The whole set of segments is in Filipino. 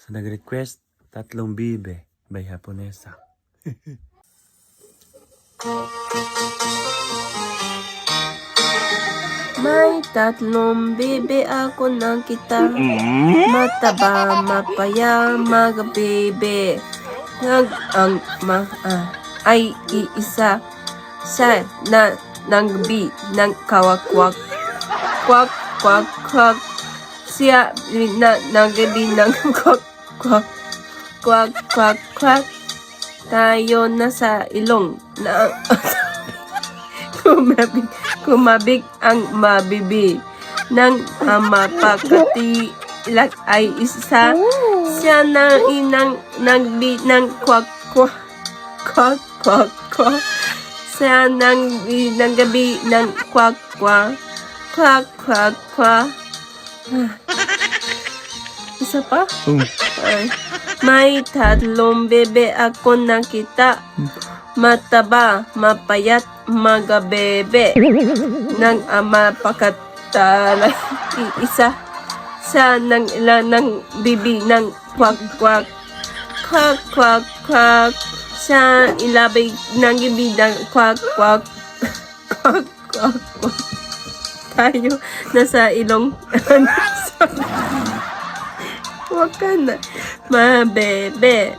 So nag-request, tatlong bibe by Haponesa. May tatlong bibe ako nakita. Mataba, mapaya, magabibe. Ang ay iisa. Siya na nangbi ng kawakwak. Kwak, kwak, kwak. Siya na nangbi ng kwak, kwak. Kwak, kwak, kwak. Tayo na sa ilong na kumabig ang mabibi ng mapakatilag ay isa. Siya na inang nagbi ng kwak kwak kwak kwak kwak. Siya nang gabi ng kwak kwak kwak kwak kwak. Isa pa? Ay. May tatlong bebe ako nakita. Mataba, mapayat, magabebe ng mapakatalay isa. Sa nang ilan ng bibi ng kwak kwak kwak kwak kwak. Sa ilabay ng bibi ng kwak kwak kwak kwak kwak. Tayo nasa ilong wag ka na mabebe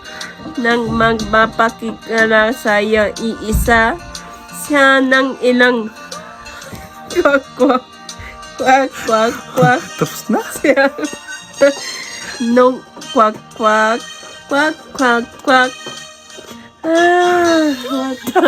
nang magpapakikala sa'yo iisa. Siya ng ilang kwak kwak kwak kwak kwak. Tapos na? Siya nung kwak kwak kwak kwak kwak. Wag ka.